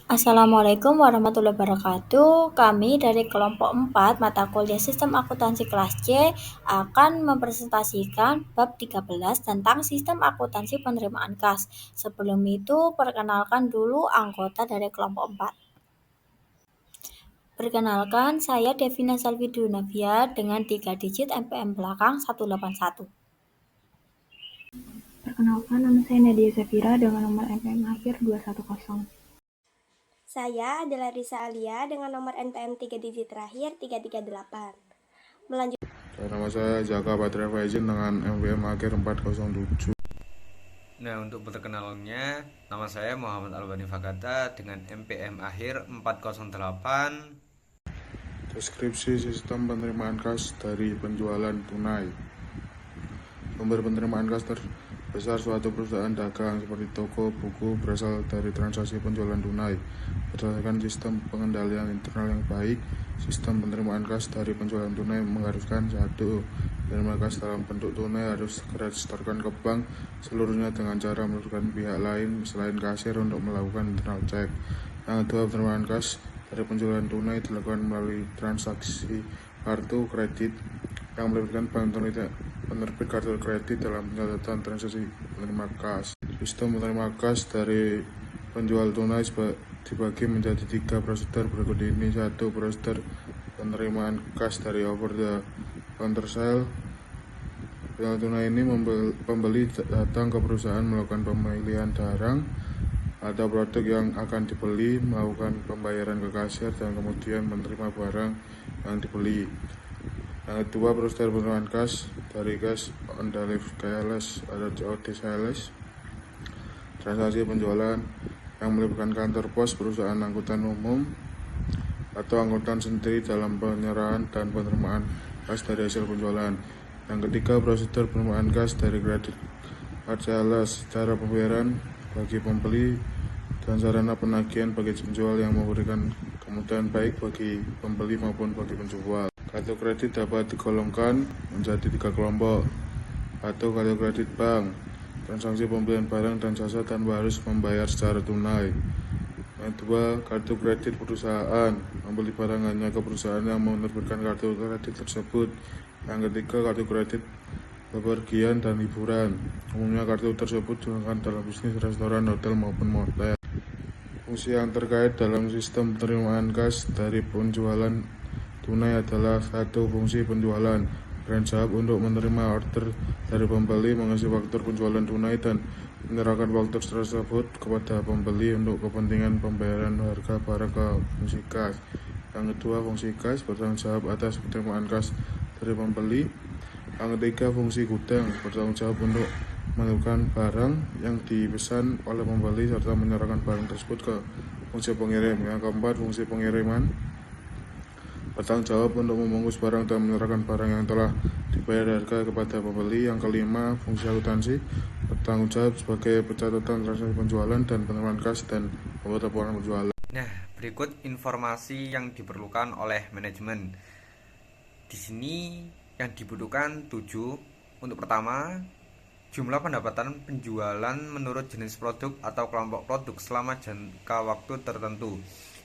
Assalamualaikum warahmatullahi wabarakatuh. Kami dari kelompok 4 mata kuliah Sistem Akuntansi kelas C akan mempresentasikan bab 13 tentang sistem akuntansi penerimaan kas. Sebelum itu, perkenalkan dulu anggota dari kelompok 4. Perkenalkan, saya Devina Salvi Dunavia dengan 3 digit NPM belakang 181. Perkenalkan, nama saya Nadia Zafira dengan nomor NPM akhir 210. Saya adalah Risa Alia dengan nomor NPM 3 digit terakhir 338. Nama saya Jaka Badra Faizin dengan NPM akhir 407. Nah, untuk perkenalannya, nama saya Muhammad Albani Fakata dengan MPM akhir 408. Deskripsi sistem penerimaan kas dari penjualan tunai. Sumber penerimaan kas terbesar suatu perusahaan dagang seperti toko buku berasal dari transaksi penjualan tunai. Berdasarkan sistem pengendalian internal yang baik, sistem penerimaan kas dari penjualan tunai mengharuskan 1. Penerimaan kas dalam bentuk tunai harus segera disetorkan ke bank seluruhnya dengan cara melakukan pihak lain selain kasir untuk melakukan internal check. Yang kedua, penerimaan kas dari penjualan tunai dilakukan melalui transaksi kartu kredit yang melibatkan bank penerbit kartu kredit dalam pencatatan transaksi penerima kas. Sistem penerima kas dari penjual tunai dibagi menjadi 3 prosedur berikut ini. 1. Prosedur penerimaan kas dari over the counter sale. Penjual tunai ini pembeli datang ke perusahaan melakukan pemilihan barang atau produk yang akan dibeli, melakukan pembayaran ke kasir dan kemudian menerima barang yang dibeli. Yang kedua, prosedur penerimaan kas dari cash on delivery KLS atau COD sales. Transaksi penjualan yang melibatkan kantor pos, perusahaan angkutan umum, atau angkutan sendiri dalam penyerahan dan penerimaan kas dari hasil penjualan. Yang ketiga, prosedur penerimaan kas dari credit card sales, cara pembayaran bagi pembeli dan sarana penagihan bagi penjual yang memberikan kemudahan baik bagi pembeli maupun bagi penjual. Kartu kredit dapat digolongkan menjadi 3 kelompok. 1. Kartu kredit bank, transaksi pembelian barang dan jasa tanpa harus membayar secara tunai. Yang 2. Kartu kredit perusahaan, membeli barang hanya ke perusahaan yang menerbitkan kartu kredit tersebut. Yang ketiga, kartu kredit bepergian dan hiburan, umumnya kartu tersebut digunakan dalam bisnis restoran, hotel maupun motel. Fungsi yang terkait dalam sistem penerimaan kas dari penjualan tunai adalah 1. Fungsi penjualan, brand jawab untuk menerima order dari pembeli, mengisi faktur penjualan tunai dan menyerahkan faktur tersebut kepada pembeli untuk kepentingan pembayaran harga barang ke fungsi kas. Yang kedua, fungsi kas, bertanggung jawab atas penerimaan kas dari pembeli. Yang ketiga, fungsi gudang, bertanggung jawab untuk menentukan barang yang dipesan oleh pembeli serta menyerahkan barang tersebut ke fungsi pengirim. Yang keempat, fungsi pengiriman, bertanggung jawab untuk membungkus barang dan menyerahkan barang yang telah dibayar harga kepada pembeli. Yang kelima, fungsi akuntansi, bertanggung jawab sebagai pencatatan transaksi penjualan dan penerimaan kas dan membuat laporan penjualan. Nah, berikut informasi yang diperlukan oleh manajemen. Di sini yang dibutuhkan 7. Untuk pertama, jumlah pendapatan penjualan menurut jenis produk atau kelompok produk selama jangka waktu tertentu.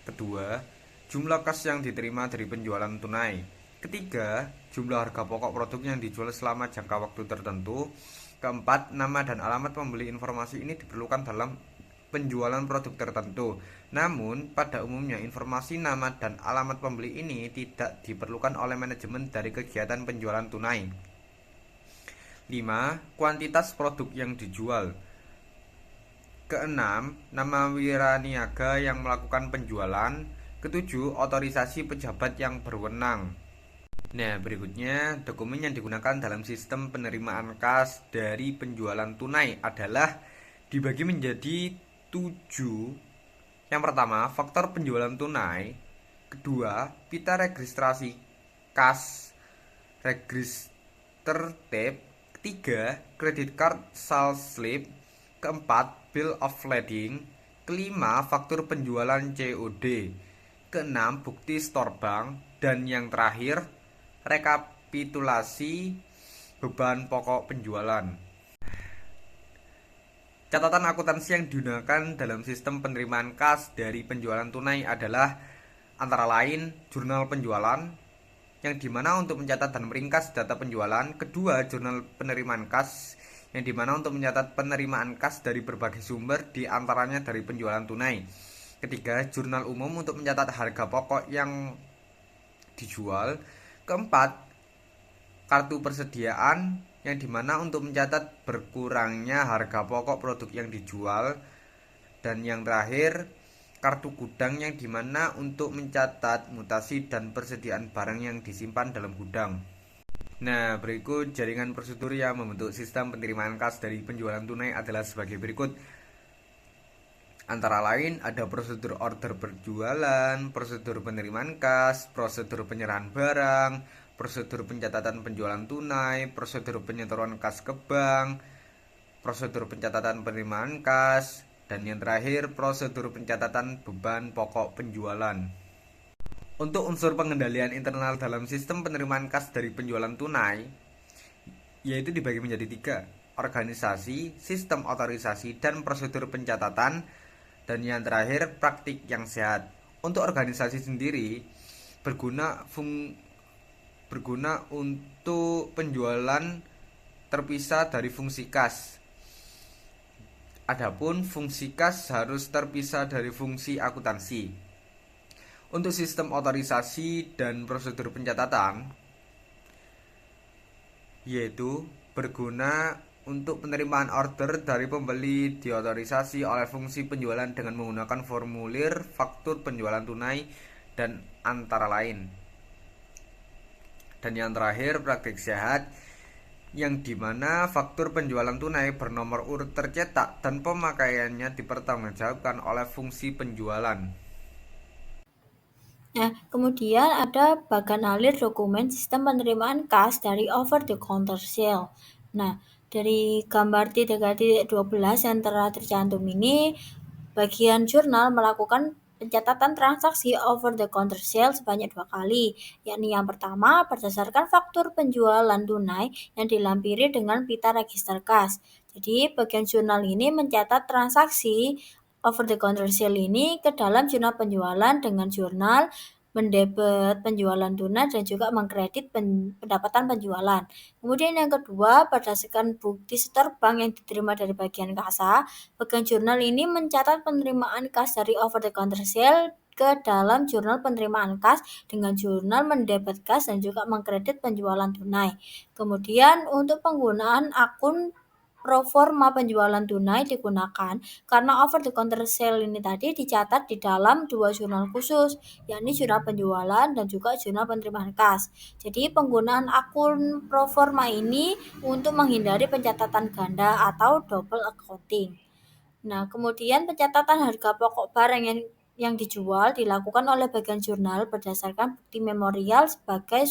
Kedua, jumlah kas yang diterima dari penjualan tunai. Ketiga, jumlah harga pokok produk yang dijual selama jangka waktu tertentu. Keempat, nama dan alamat pembeli. Informasi ini diperlukan dalam penjualan produk tertentu. Namun, pada umumnya informasi nama dan alamat pembeli ini tidak diperlukan oleh manajemen dari kegiatan penjualan tunai. 5. Kuantitas produk yang dijual. Keenam, nama wiraniaga yang melakukan penjualan. Ketujuh, otorisasi pejabat yang berwenang. Nah, berikutnya dokumen yang digunakan dalam sistem penerimaan kas dari penjualan tunai adalah dibagi menjadi 7. Yang pertama, faktor penjualan tunai. Kedua, pita registrasi kas register tape. Ketiga, credit card sales slip. Keempat, bill of lading. Kelima, faktur penjualan COD. Keenam, bukti store bank. Dan yang terakhir, rekapitulasi beban pokok penjualan. Catatan akuntansi yang digunakan dalam sistem penerimaan kas dari penjualan tunai adalah antara lain jurnal penjualan, yang dimana untuk mencatat dan meringkas data penjualan. Kedua, jurnal penerimaan kas, yang dimana untuk mencatat penerimaan kas dari berbagai sumber, diantaranya dari penjualan tunai. Ketiga, jurnal umum untuk mencatat harga pokok yang dijual. Keempat, kartu persediaan, yang dimana untuk mencatat berkurangnya harga pokok produk yang dijual. Dan yang terakhir, kartu gudang, yang dimana untuk mencatat mutasi dan persediaan barang yang disimpan dalam gudang. Nah, berikut jaringan prosedur yang membentuk sistem penerimaan kas dari penjualan tunai adalah sebagai berikut. Antara lain ada prosedur order berjualan, prosedur penerimaan kas, prosedur penyerahan barang, prosedur pencatatan penjualan tunai, prosedur penyetoran kas ke bank, prosedur pencatatan penerimaan kas, dan yang terakhir prosedur pencatatan beban pokok penjualan. Untuk unsur pengendalian internal dalam sistem penerimaan kas dari penjualan tunai, yaitu dibagi menjadi 3: organisasi, sistem otorisasi, dan prosedur pencatatan. Dan yang terakhir, praktik yang sehat. Untuk organisasi sendiri berguna untuk penjualan terpisah dari fungsi kas. Adapun fungsi kas harus terpisah dari fungsi akuntansi. Untuk sistem otorisasi dan prosedur pencatatan, yaitu berguna untuk penerimaan order dari pembeli, diotorisasi oleh fungsi penjualan dengan menggunakan formulir faktur penjualan tunai, dan antara lain. Dan yang terakhir, praktik sehat, yang dimana faktur penjualan tunai bernomor urut tercetak dan pemakaiannya dipertanggungjawabkan oleh fungsi penjualan. Nah, kemudian ada bagan alir dokumen sistem penerimaan kas dari over the counter sale. Nah, dari gambar 3.12 yang telah tercantum ini, bagian jurnal melakukan pencatatan transaksi over the counter sale sebanyak 2 kali, yakni yang pertama berdasarkan faktur penjualan tunai yang dilampiri dengan pita register kas. Jadi, bagian jurnal ini mencatat transaksi over the counter sale ini ke dalam jurnal penjualan dengan jurnal mendebet penjualan tunai dan juga mengkredit pendapatan penjualan. Kemudian yang kedua, berdasarkan bukti setor bank yang diterima dari bagian kasa, bagian jurnal ini mencatat penerimaan kas dari over the counter sale ke dalam jurnal penerimaan kas dengan jurnal mendebet kas dan juga mengkredit penjualan tunai. Kemudian untuk penggunaan akun proforma penjualan tunai digunakan karena over the counter sale ini tadi dicatat di dalam 2 jurnal khusus, yakni jurnal penjualan dan juga jurnal penerimaan kas. Jadi penggunaan akun proforma ini untuk menghindari pencatatan ganda atau double accounting. Nah, kemudian pencatatan harga pokok barang yang dijual dilakukan oleh bagian jurnal berdasarkan bukti memorial sebagai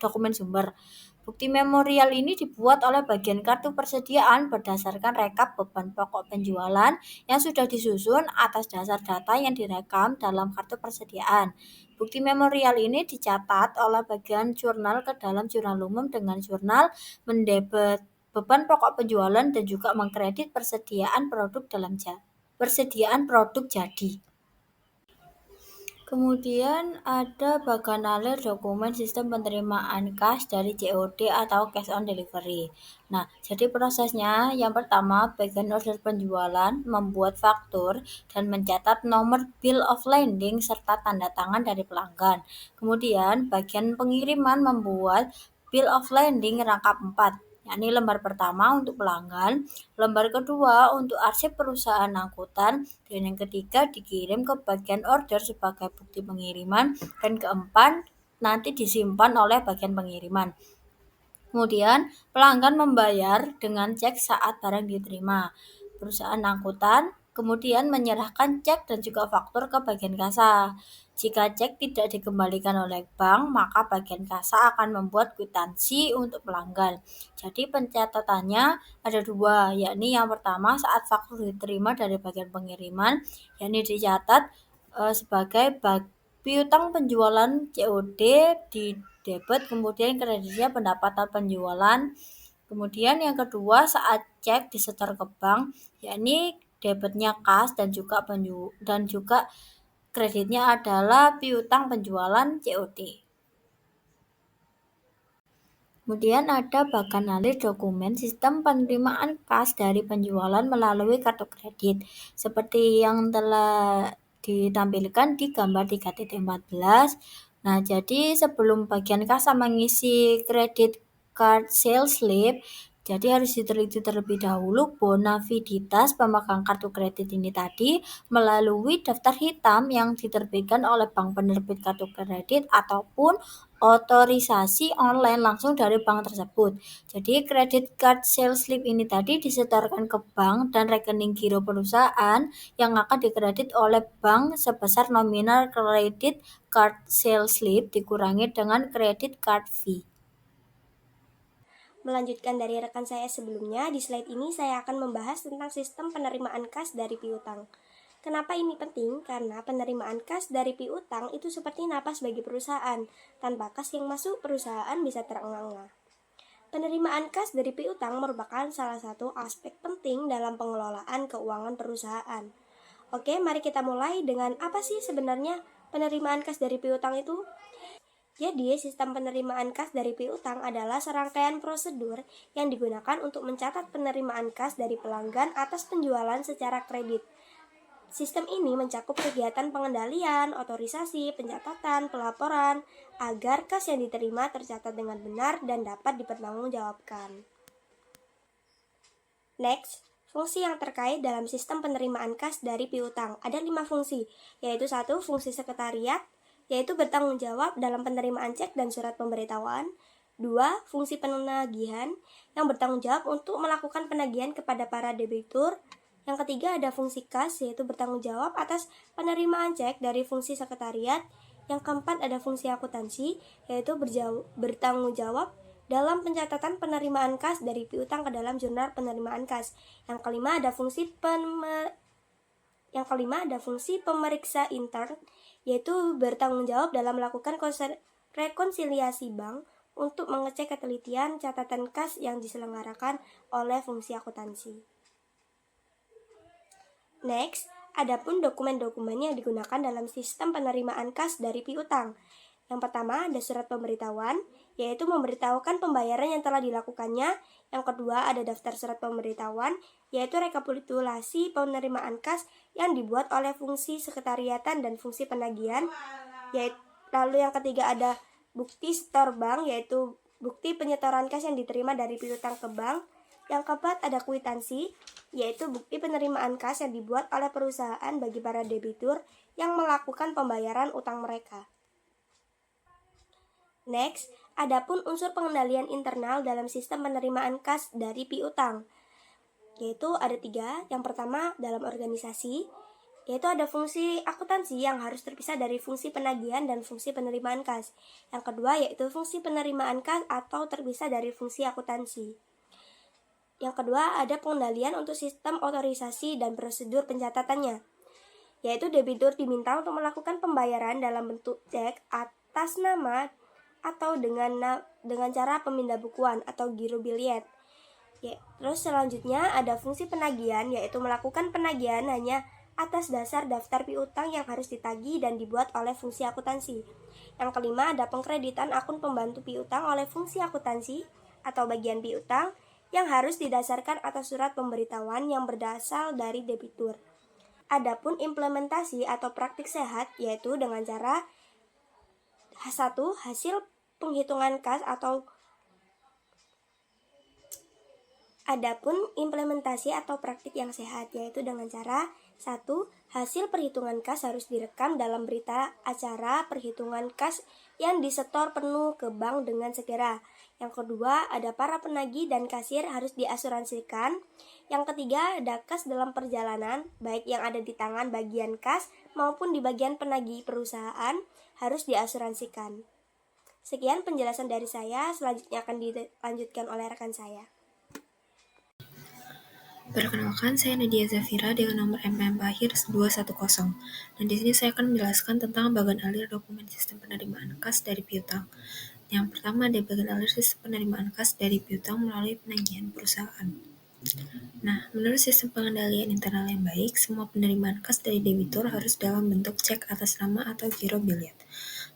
dokumen sumber. Bukti memorial ini dibuat oleh bagian kartu persediaan berdasarkan rekap beban pokok penjualan yang sudah disusun atas dasar data yang direkam dalam kartu persediaan. Bukti memorial ini dicatat oleh bagian jurnal ke dalam jurnal umum dengan jurnal mendebet beban pokok penjualan dan juga mengkredit persediaan produk jadi. Kemudian ada bagan alir dokumen sistem penerimaan kas dari COD atau cash on delivery. Nah, jadi prosesnya yang pertama, bagian order penjualan membuat faktur dan mencatat nomor bill of lading serta tanda tangan dari pelanggan. Kemudian bagian pengiriman membuat bill of lading rangkap 4, yakni lembar pertama untuk pelanggan, lembar kedua untuk arsip perusahaan angkutan, dan yang ketiga dikirim ke bagian order sebagai bukti pengiriman, dan keempat nanti disimpan oleh bagian pengiriman. Kemudian pelanggan membayar dengan cek saat barang diterima. Perusahaan angkutan kemudian menyerahkan cek dan juga faktur ke bagian kasa. Jika cek tidak dikembalikan oleh bank, maka bagian kasa akan membuat kwitansi untuk pelanggan. Jadi pencatatannya ada 2, yakni yang pertama saat faktur diterima dari bagian pengiriman, yakni dicatat sebagai piutang penjualan COD di debit, kemudian kreditnya pendapatan penjualan Kemudian yang kedua saat cek disetor ke bank, yakni debitnya kas dan juga kreditnya adalah piutang penjualan COD. Kemudian ada bagan alir dokumen sistem penerimaan kas dari penjualan melalui kartu kredit. Seperti yang telah ditampilkan di gambar 3.14. Nah, jadi sebelum bagian kasa mengisi kredit card sales slip, jadi harus diteliti terlebih dahulu bonaviditas pemegang kartu kredit ini tadi melalui daftar hitam yang diterbitkan oleh bank penerbit kartu kredit ataupun otorisasi online langsung dari bank tersebut. Jadi credit card sales slip ini tadi disetorkan ke bank dan rekening giro perusahaan yang akan dikredit oleh bank sebesar nominal credit card sales slip dikurangi dengan credit card fee. Melanjutkan dari rekan saya sebelumnya, di slide ini saya akan membahas tentang sistem penerimaan kas dari piutang. Kenapa ini penting? Karena penerimaan kas dari piutang itu seperti napas bagi perusahaan. Tanpa kas yang masuk, perusahaan bisa terengah-engah. Penerimaan kas dari piutang merupakan salah satu aspek penting dalam pengelolaan keuangan perusahaan. Oke, mari kita mulai dengan apa sih sebenarnya penerimaan kas dari piutang itu? Jadi, sistem penerimaan kas dari piutang adalah serangkaian prosedur yang digunakan untuk mencatat penerimaan kas dari pelanggan atas penjualan secara kredit. Sistem ini mencakup kegiatan pengendalian, otorisasi, pencatatan, pelaporan, agar kas yang diterima tercatat dengan benar dan dapat dipertanggungjawabkan. Next, fungsi yang terkait dalam sistem penerimaan kas dari piutang. Ada 5 fungsi, yaitu 1. Fungsi sekretariat, yaitu bertanggung jawab dalam penerimaan cek dan surat pemberitahuan. 2. Fungsi penagihan, yang bertanggung jawab untuk melakukan penagihan kepada para debitur. Yang ketiga ada fungsi kas, yaitu bertanggung jawab atas penerimaan cek dari fungsi sekretariat. Yang keempat ada fungsi akuntansi, yaitu bertanggung jawab dalam pencatatan penerimaan kas dari piutang ke dalam jurnal penerimaan kas. Yang kelima ada fungsi pemeriksa intern, yaitu bertanggung jawab dalam melakukan rekonsiliasi bank untuk mengecek ketelitian catatan kas yang diselenggarakan oleh fungsi akuntansi. Next, adapun dokumen-dokumen yang digunakan dalam sistem penerimaan kas dari piutang. Yang pertama ada surat pemberitahuan, yaitu memberitahukan pembayaran yang telah dilakukannya. Yang kedua ada daftar surat pemberitahuan, yaitu rekapitulasi penerimaan kas yang dibuat oleh fungsi sekretariatan dan fungsi penagihan. Lalu yang ketiga ada bukti setor bank, yaitu bukti penyetoran kas yang diterima dari piutang ke bank. Yang keempat ada kwitansi, yaitu bukti penerimaan kas yang dibuat oleh perusahaan bagi para debitur yang melakukan pembayaran utang mereka. Next, adapun unsur pengendalian internal dalam sistem penerimaan kas dari piutang, yaitu ada 3. Yang pertama dalam organisasi, yaitu ada fungsi akuntansi yang harus terpisah dari fungsi penagihan dan fungsi penerimaan kas. Yang kedua yaitu fungsi penerimaan kas atau terpisah dari fungsi akuntansi. Yang kedua ada pengendalian untuk sistem otorisasi dan prosedur pencatatannya, yaitu debitur diminta untuk melakukan pembayaran dalam bentuk cek atas nama atau dengan cara pemindah bukuan atau giro biliet. Terus selanjutnya ada fungsi penagihan, yaitu melakukan penagihan hanya atas dasar daftar piutang yang harus ditagih dan dibuat oleh fungsi akuntansi. Yang kelima ada pengkreditan akun pembantu piutang oleh fungsi akuntansi atau bagian piutang yang harus didasarkan atas surat pemberitahuan yang berasal dari debitur. Adapun implementasi atau praktik sehat, yaitu dengan cara 1. Hasil penghitungan kas atau Adapun implementasi atau praktik yang sehat, yaitu dengan cara 1. Hasil perhitungan kas harus direkam dalam berita acara perhitungan kas yang disetor penuh ke bank dengan segera. Yang kedua, ada para penagih dan kasir harus diasuransikan. Yang ketiga, ada kas dalam perjalanan, baik yang ada di tangan bagian kas maupun di bagian penagih perusahaan, harus diasuransikan. Sekian penjelasan dari saya, selanjutnya akan dilanjutkan oleh rekan saya. Perkenalkan, saya Nadia Zafira dengan nomor MPM akhir 210. Dan di sini saya akan menjelaskan tentang bagan alir dokumen sistem penerimaan kas dari piutang. Yang pertama ada bagian alur sistem penerimaan kas dari piutang melalui penagihan perusahaan. Nah, menurut sistem pengendalian internal yang baik, semua penerimaan kas dari debitur harus dalam bentuk cek atas nama atau giro biliet.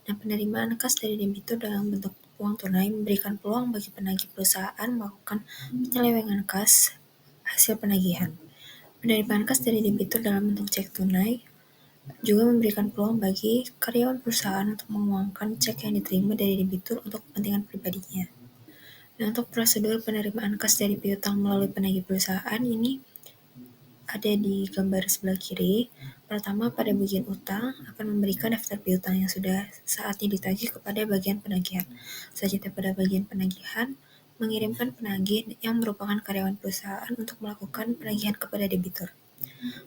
Nah, penerimaan kas dari debitur dalam bentuk uang tunai memberikan peluang bagi penagih perusahaan melakukan penyelewengan kas hasil penagihan. Penerimaan kas dari debitur dalam bentuk cek tunai juga memberikan peluang bagi karyawan perusahaan untuk menguangkan cek yang diterima dari debitur untuk kepentingan pribadinya. Nah, untuk prosedur penerimaan kas dari piutang melalui penagih perusahaan ini ada di gambar sebelah kiri. Pertama, pada bagian utang akan memberikan daftar piutang yang sudah saatnya ditagih kepada bagian penagihan. Selanjutnya pada bagian penagihan, mengirimkan penagih yang merupakan karyawan perusahaan untuk melakukan penagihan kepada debitur.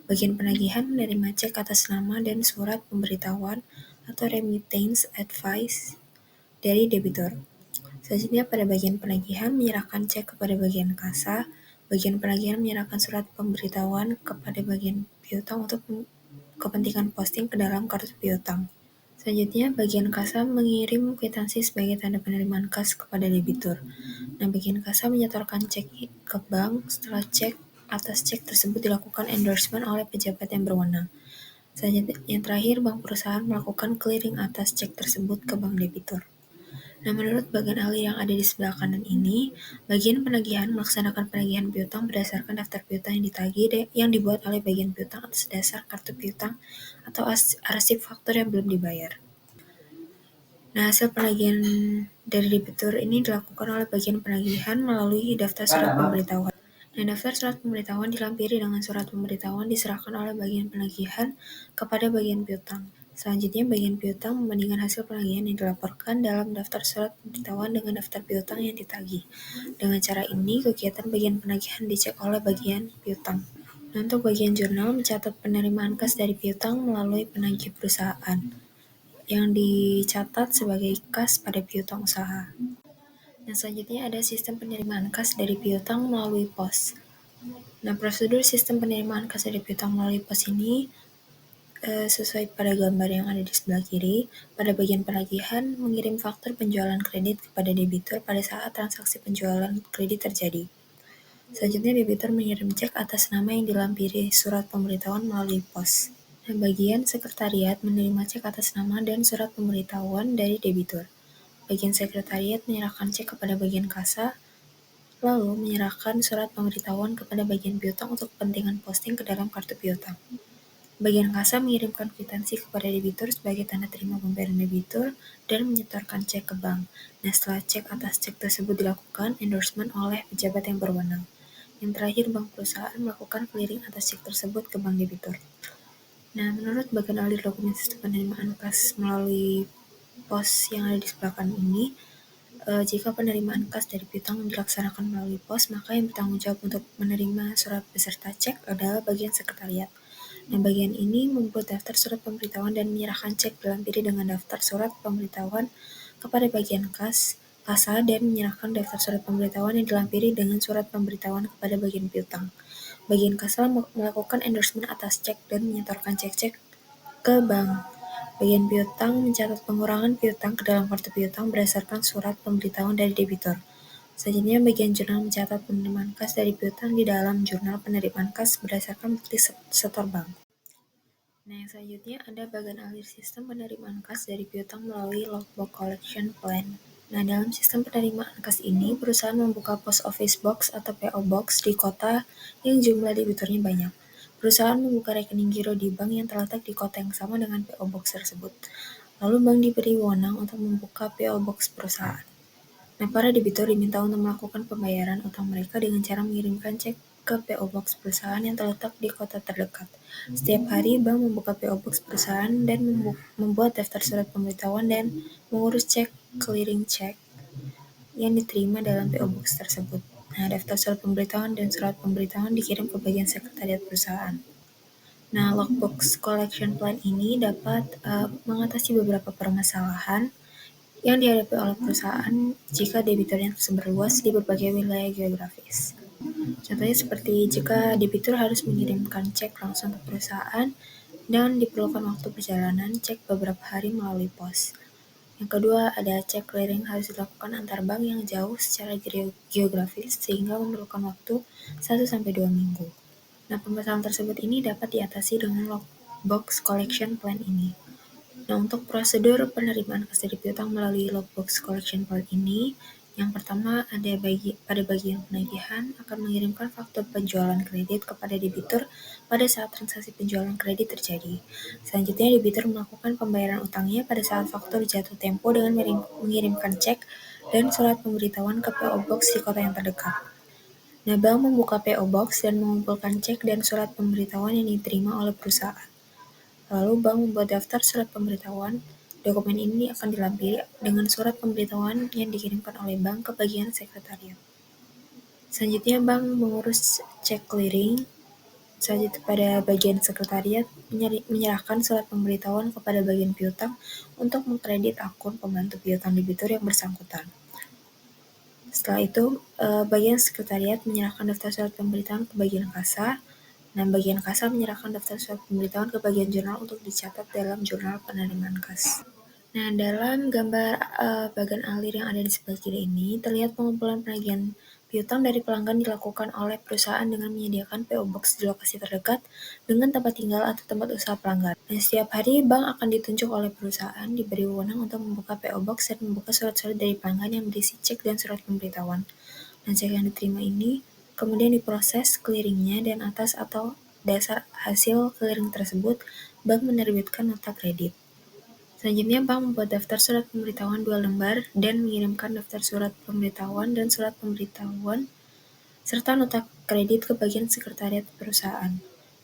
Bagian penagihan menerima cek atas nama dan surat pemberitahuan atau remittance advice dari debitur. Selanjutnya pada bagian penagihan menyerahkan cek kepada bagian kasa. Bagian penagihan menyerahkan surat pemberitahuan kepada bagian piutang untuk kepentingan posting ke dalam kartu piutang. Selanjutnya, bagian kasa mengirim kwitansi sebagai tanda penerimaan kas kepada debitur. Nah, bagian kasa menyetorkan cek ke bank setelah cek atas cek tersebut dilakukan endorsement oleh pejabat yang berwenang. Selanjutnya, yang terakhir, bank perusahaan melakukan clearing atas cek tersebut ke bank debitur. Nah, menurut bagian ahli yang ada di sebelah kanan ini, bagian penagihan melaksanakan penagihan piutang berdasarkan daftar piutang yang ditagih yang dibuat oleh bagian piutang atas dasar kartu piutang atau arsip faktur yang belum dibayar. Nah, hasil penagihan dari debitur ini dilakukan oleh bagian penagihan melalui daftar surat pemberitahuan. Nah, daftar surat pemberitahuan dilampiri dengan surat pemberitahuan diserahkan oleh bagian penagihan kepada bagian piutang. Selanjutnya, bagian piutang membandingkan hasil penagihan yang dilaporkan dalam daftar surat pemberitahuan dengan daftar piutang yang ditagih. Dengan cara ini, kegiatan bagian penagihan dicek oleh bagian piutang. Nah, untuk bagian jurnal mencatat penerimaan kas dari piutang melalui penagih perusahaan yang dicatat sebagai kas pada piutang usaha. Nah, selanjutnya ada sistem penerimaan kas dari piutang melalui pos. Nah, prosedur sistem penerimaan kas dari piutang melalui pos ini sesuai pada gambar yang ada di sebelah kiri. Pada bagian penagihan, mengirim faktur penjualan kredit kepada debitur pada saat transaksi penjualan kredit terjadi. Selanjutnya, debitur mengirim cek atas nama yang dilampiri surat pemberitahuan melalui pos. Nah, bagian sekretariat menerima cek atas nama dan surat pemberitahuan dari debitur. Bagian sekretariat menyerahkan cek kepada bagian kasa, lalu menyerahkan surat pemberitahuan kepada bagian piutang untuk kepentingan posting ke dalam kartu piutang. Bagian kasa mengirimkan kwitansi kepada debitur sebagai tanda terima pembayaran debitur dan menyetorkan cek ke bank. Nah, setelah cek atas cek tersebut dilakukan endorsement oleh pejabat yang berwenang. Yang terakhir, bank perusahaan melakukan clearing atas cek tersebut ke bank debitur. Nah, menurut bagian ahli dokumen sistem penerimaan kas melalui pos yang ada di sebelah kanan ini, jika penerimaan kas dari piutang dilaksanakan melalui pos, maka yang bertanggung jawab untuk menerima surat beserta cek adalah bagian sekretariat. Nah, bagian ini membuat daftar surat pemberitahuan dan menyerahkan cek dilampiri dengan daftar surat pemberitahuan kepada bagian kasa dan menyerahkan daftar surat pemberitahuan yang dilampiri dengan surat pemberitahuan kepada bagian piutang. Bagian kasa melakukan endorsement atas cek dan menyetorkan cek-cek ke bank. Bagian piutang mencatat pengurangan piutang ke dalam kartu piutang berdasarkan surat pemberitahuan dari debitur. Selanjutnya, bagian jurnal mencatat penerimaan kas dari piutang di dalam jurnal penerimaan kas berdasarkan bukti setor bank. Nah, yang selanjutnya ada bagian alir sistem penerimaan kas dari piutang melalui logbook collection plan. Nah, dalam sistem penerimaan kas ini, perusahaan membuka post office box atau PO box di kota yang jumlah debiturnya banyak. Perusahaan membuka rekening giro di bank yang terletak di kota yang sama dengan PO box tersebut. Lalu bank diberi wewenang untuk membuka PO box perusahaan. Nah, para debitur diminta untuk melakukan pembayaran utang mereka dengan cara mengirimkan cek ke PO Box perusahaan yang terletak di kota terdekat. Setiap hari, bank membuka PO Box perusahaan dan membuat daftar surat pemberitahuan dan mengurus cek clearing check yang diterima dalam PO Box tersebut. Nah, daftar surat pemberitahuan dan surat pemberitahuan dikirim ke bagian sekretariat perusahaan. Nah, logbox collection plan ini dapat mengatasi beberapa permasalahan yang dihadapi oleh perusahaan jika debiturnya tersebar luas di berbagai wilayah geografis. Contohnya seperti jika debitur harus mengirimkan cek langsung ke perusahaan dan diperlukan waktu perjalanan cek beberapa hari melalui pos. Yang kedua, ada cek clearing harus dilakukan antar bank yang jauh secara geografis sehingga memerlukan waktu 1-2 minggu. Nah, permasalahan tersebut ini dapat diatasi dengan Lockbox Collection Plan ini. Nah, untuk prosedur penerimaan kas dari piutang melalui Lockbox Collection Plan ini, yang pertama ada pada bagian penagihan akan mengirimkan faktur penjualan kredit kepada debitur pada saat transaksi penjualan kredit terjadi. Selanjutnya, debitur melakukan pembayaran utangnya pada saat faktur jatuh tempo dengan mengirimkan cek dan surat pemberitahuan ke PO Box di kota yang terdekat. Nah, bank membuka PO Box dan mengumpulkan cek dan surat pemberitahuan yang diterima oleh perusahaan. Lalu bank membuat daftar surat pemberitahuan. Dokumen ini akan dilampiri dengan surat pemberitahuan yang dikirimkan oleh bank ke bagian sekretariat. Selanjutnya, bank mengurus cek clearing. Selanjutnya, pada bagian sekretariat menyerahkan surat pemberitahuan kepada bagian piutang untuk mengkredit akun pembantu piutang debitur yang bersangkutan. Setelah itu, bagian sekretariat menyerahkan daftar surat pemberitahuan ke bagian kasa. Nah, bagian kasa menyerahkan daftar surat pemberitahuan ke bagian jurnal untuk dicatat dalam jurnal penerimaan kas. Nah, dalam gambar bagan alir yang ada di sebelah kiri ini, terlihat pengumpulan penagihan piutang dari pelanggan dilakukan oleh perusahaan dengan menyediakan PO Box di lokasi terdekat dengan tempat tinggal atau tempat usaha pelanggan. Nah, setiap hari bank akan ditunjuk oleh perusahaan diberi wewenang untuk membuka PO Box dan membuka surat-surat dari pelanggan yang berisi cek dan surat pemberitahuan. Nah, cek yang diterima ini kemudian diproses clearingnya dan atas atau dasar hasil clearing tersebut, bank menerbitkan nota kredit. Selanjutnya, bank membuat daftar surat pemberitahuan 2 lembar dan mengirimkan daftar surat pemberitahuan dan surat pemberitahuan serta nota kredit ke bagian sekretariat perusahaan.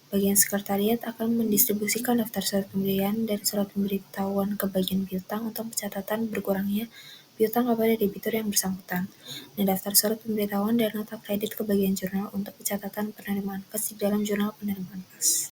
Bagian sekretariat akan mendistribusikan daftar surat pembelian dan surat pemberitahuan ke bagian piutang untuk pencatatan berkurangnya piutang kepada debitur yang bersangkutan. Nah, daftar surat pemberitahuan dan nota kredit ke bagian jurnal untuk pencatatan penerimaan kas di dalam jurnal penerimaan kas.